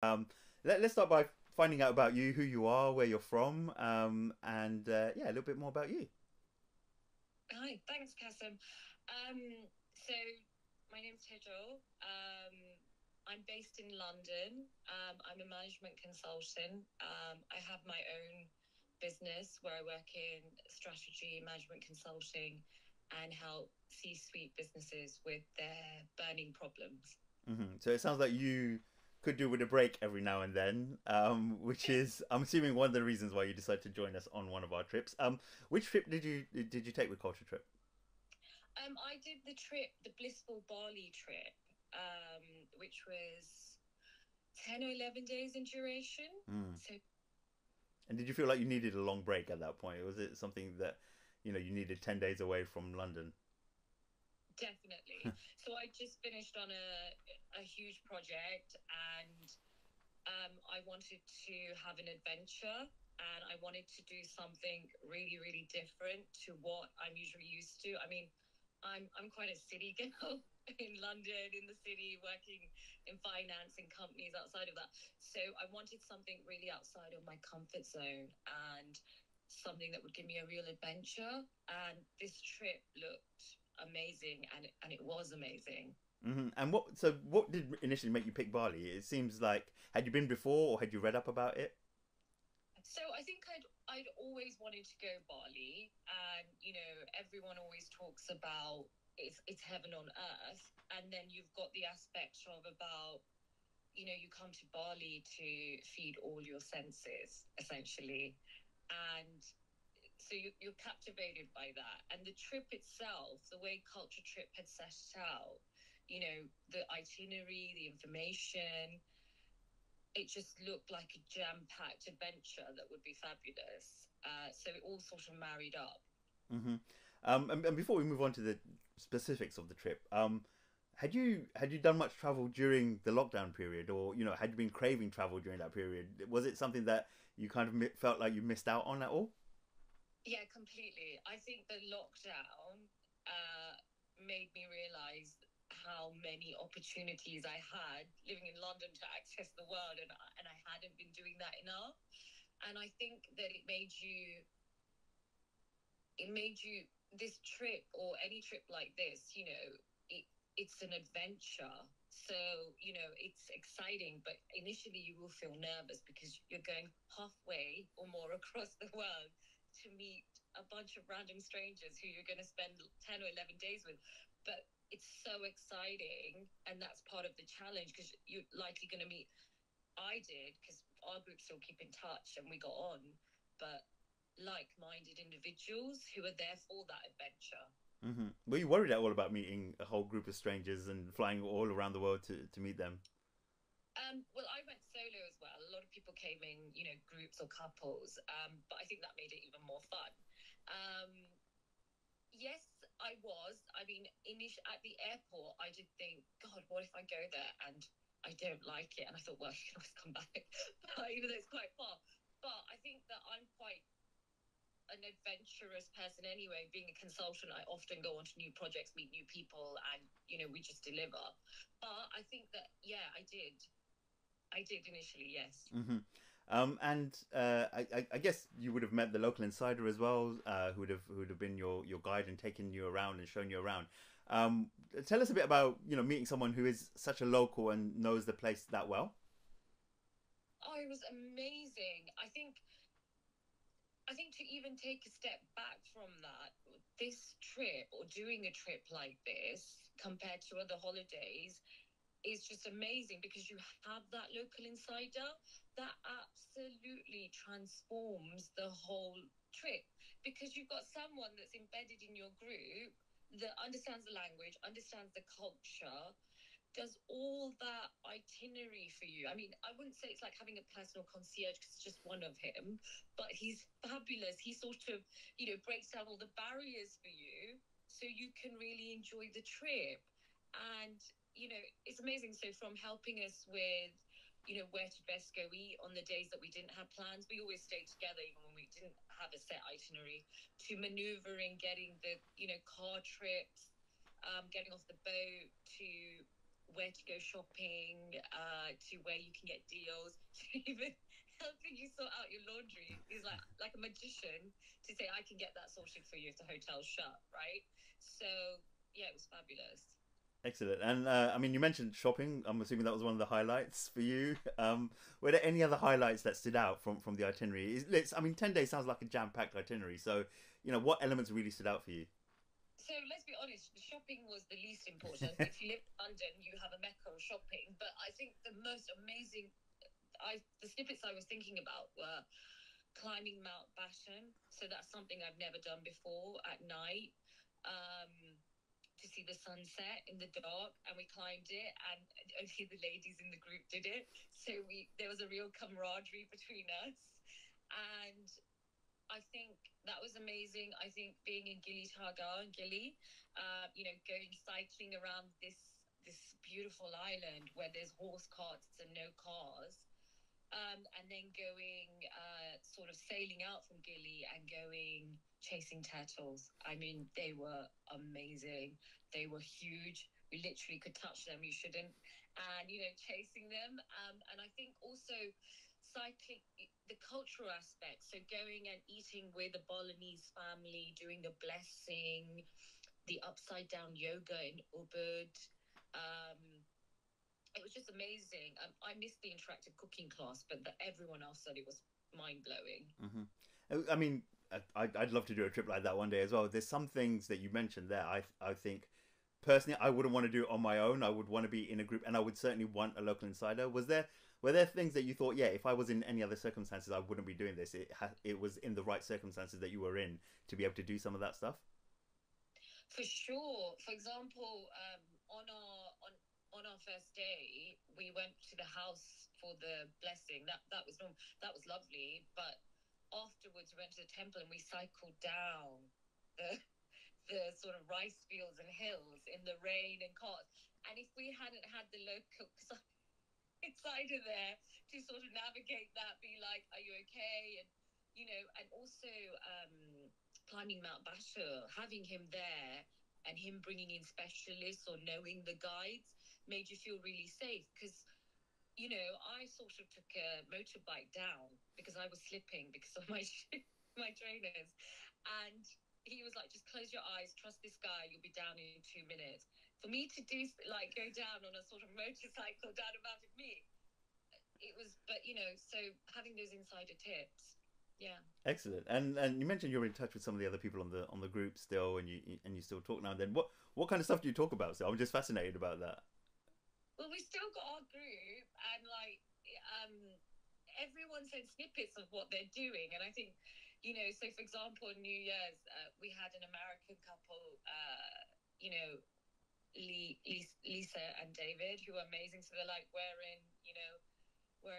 Let's start by finding out about you, who you are, where you're from, and yeah, a little bit more about you. Hi, thanks, Cassam. So my name's Tejal. I'm based in London. I'm a management consultant. I have my own business where I work in strategy, management consulting, and help C-suite businesses with their burning problems. So it sounds like you could do with a break every now and then, which is, I'm assuming, one of the reasons why you decided to join us on one of our trips. Which trip did you take with Culture Trip? I did the trip, the Blissful Bali trip, um, which was 10 or 11 days in duration. Mm. So And did you feel like you needed a long break at that point? Was it something that you needed 10 days away from London? definitely. So I just finished on a huge project, and I wanted to have an adventure, and I wanted to do something really, really different to what I'm usually used to. I mean, I'm quite a city girl in London, in the city, working in finance and companies outside of that. So I wanted something really outside of my comfort zone and something that would give me a real adventure. And this trip looked amazing, and it was amazing. And what did initially make you pick Bali? It seems like, had you been before or had you read up about it? So I think I'd always wanted to go Bali, and everyone always talks about it's heaven on earth, and then you've got the aspect of about you come to Bali to feed all your senses essentially, and so you're captivated by that, and the trip itself, the way Culture Trip had set it out, the itinerary, the information, it just looked like a jam-packed adventure that would be fabulous. So it all sort of married up. hmm and before we move on to the specifics of the trip, had you done much travel during the lockdown period, or had you been craving travel during that period? Was it something that you kind of felt like you missed out on at all? Yeah, completely. I think the lockdown uh, made me realize how many opportunities I had living in London to access the world, and I hadn't been doing that enough. And I think that it made you this trip or any trip like this, it it's an adventure. So, it's exciting, but initially you will feel nervous because you're going halfway or more across the world to meet a bunch of random strangers who you're going to spend 10 or 11 days with. But it's so exciting, and that's part of the challenge because you're likely going to meet, I did, because our group still keep in touch and we got on, but like-minded individuals who are there for that adventure. Were you worried at all about meeting a whole group of strangers and flying all around the world to meet them? Well, I went solo as well. A lot of people came in, groups or couples, but I think that made it even more fun. Um, yes, I was. I mean, at the airport, I did think, God, what if I go there and I don't like it? And I thought, well, you can always come back, even though it's quite far. But I think that I'm quite an adventurous person anyway. Being a consultant, I often go on to new projects, meet new people, and we just deliver. But I think that yeah, I did initially, yes. And I guess you would have met the local insider as well, who would have been your guide and taken you around and shown you around. Um, Tell us a bit about meeting someone who is such a local and knows the place that well. Oh, it was amazing. I think to even take a step back from that, this trip or doing a trip like this compared to other holidays is just amazing because you have that local insider that absolutely transforms the whole trip because you've got someone that's embedded in your group that understands the language, understands the culture, does all that itinerary for you. I mean, I wouldn't say it's like having a personal concierge because it's just one of him, but he's fabulous. He sort of, breaks down all the barriers for you so you can really enjoy the trip. And, it's amazing. So, from helping us with, where to best go eat on the days that we didn't have plans, we always stayed together even when we didn't have a set itinerary, to maneuvering, getting the, car trips, getting off the boat, to where to go shopping, to where you can get deals, to even helping you sort out your laundry. He's like a magician to say, I can get that sorted for you if the hotel's shut, right? So yeah, it was fabulous. Excellent. And I mean, you mentioned shopping. I'm assuming that was one of the highlights for you. Were there any other highlights that stood out from the itinerary? I mean, 10 days sounds like a jam-packed itinerary. So, what elements really stood out for you? So let's be honest, the shopping was the least important. If you live in London, you have a mecca of shopping. But I think the most amazing, the snippets I was thinking about were climbing Mount Batten. So that's something I've never done before at night. Um, to see the sunset in the dark, and we climbed it, and only the ladies in the group did it. So there was a real camaraderie between us, and I think that was amazing. I think being in Gili Targa and Gili, going cycling around this beautiful island where there's horse carts and no cars, and then going sort of sailing out from Gili and going chasing turtles. I mean, they were amazing. They were huge. We literally could touch them. You shouldn't. And, chasing them. And I think also cycling, the cultural aspect. So going and eating with the Balinese family, doing the blessing, the upside down yoga in Ubud. Um, it was just amazing. I missed the interactive cooking class, but everyone else said it was mind blowing. I mean, I'd love to do a trip like that one day as well. There's some things that you mentioned there. I think personally, I wouldn't want to do it on my own. I would want to be in a group, and I would certainly want a local insider. Were there things that you thought, yeah, if I was in any other circumstances, I wouldn't be doing this? It was in the right circumstances that you were in to be able to do some of that stuff. For sure. For example, on our first day, we went to the house for the blessing. That was lovely. But afterwards, we went to the temple and we cycled down the the sort of rice fields and hills in the rain and carts. And if we hadn't had the local insider there to sort of navigate that, be like, "Are you okay?" And also climbing Mount Bashar, having him there and him bringing in specialists or knowing the guides made you feel really safe because I sort of took a motorbike down because I was slipping because of my my trainers, and he was like, "Just close your eyes, trust this guy, you'll be down in 2 minutes." For me to do like go down on a sort of motorcycle down a mountain, it was, but so having those insider tips, yeah. Excellent. And you mentioned you're in touch with some of the other people on the group still, and you still talk now and then. What kind of stuff do you talk about? So I'm just fascinated about that. Well, we still got our group, and like everyone sent snippets of what they're doing, and I think so for example, New Year's, we had an American couple, Lisa and David, who are amazing. So they're like, we're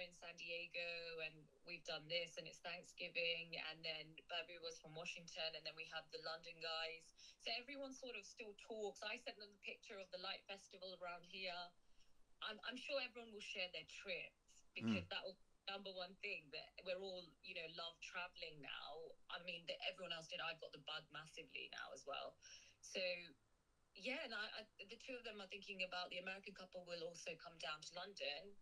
in San Diego and we've done this and it's Thanksgiving. And then Babu was from Washington, and then we have the London guys. So everyone sort of still talks. I sent them the picture of the light festival around here. I'm sure everyone will share their trips because that will number one thing that we're all love traveling now. I mean, everyone else did. I've got the bug massively now as well. So yeah, and the two of them are thinking about the American couple will also come down to London,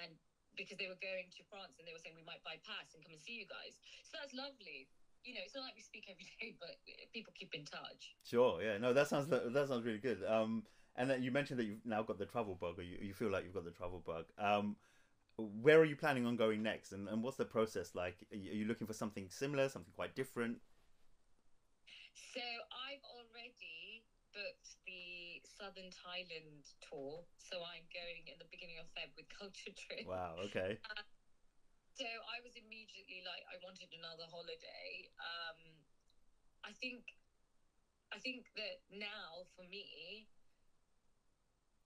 and because they were going to France and they were saying we might bypass and come and see you guys. So that's lovely. It's not like we speak every day, but people keep in touch. Sure. Yeah. No, that sounds really good. And then you mentioned that you've now got the travel bug, or you feel like you've got the travel bug. Where are you planning on going next, and what's the process like? Are you looking for something similar, something quite different? So I've already booked the Southern Thailand tour. So I'm going in the beginning of Feb with Culture Trip. Wow. Okay. So I was immediately like, I wanted another holiday. I think that now for me,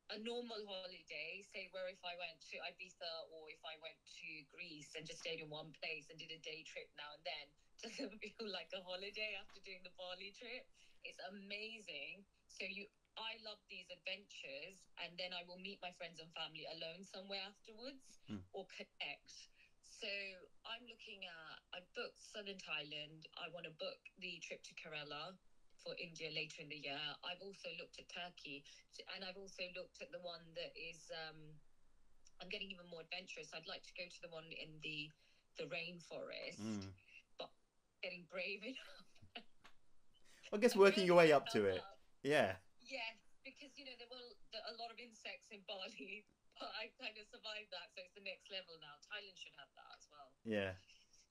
a normal holiday, say where if I went to Ibiza or if I went to Greece and just stayed in one place and did a day trip now and then, doesn't feel like a holiday after doing the Bali trip. It's amazing. I love these adventures, and then I will meet my friends and family alone somewhere afterwards or connect. So I booked Southern Thailand. I want to book the trip to Kerala. for India later in the year. I've also looked at Turkey, and I've also looked at the one that is. I'm getting even more adventurous. I'd like to go to the one in the rainforest, but getting brave enough. I guess I'm working your building way up to myself it. up. Yeah. Yes, because there were a lot of insects in Bali, but I kind of survived that, so it's the next level now. Thailand should have that as well. Yeah.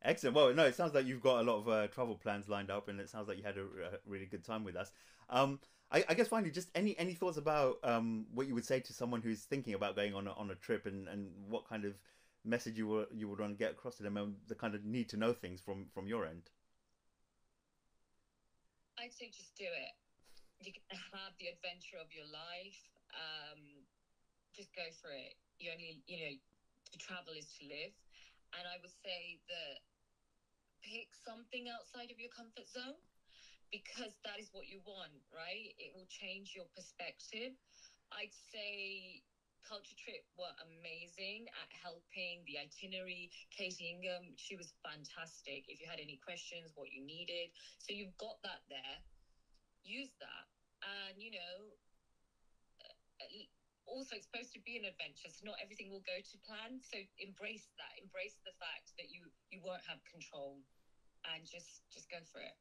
Excellent. Well, no, it sounds like you've got a lot of travel plans lined up, and it sounds like you had a really good time with us. I guess finally, just any thoughts about what you would say to someone who's thinking about going on a trip, and what kind of message you would want to get across to them, and the kind of need to know things from your end. I'd say just do it. You can have the adventure of your life. Just go for it. You only, to travel is to live. And I would say that pick something outside of your comfort zone, because that is what you want, right? It will change your perspective. I'd say Culture Trip were amazing at helping the itinerary. Katie Ingham, she was fantastic. If you had any questions, what you needed. So you've got that there. Use that. And, also it's supposed to be an adventure, so not everything will go to plan. So embrace that. Embrace the fact that you won't have control, and just go for it.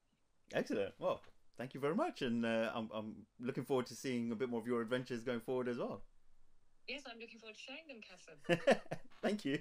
Excellent. Well, thank you very much, and I'm looking forward to seeing a bit more of your adventures going forward as well. Yes, I'm looking forward to sharing them, Cassam. Thank you.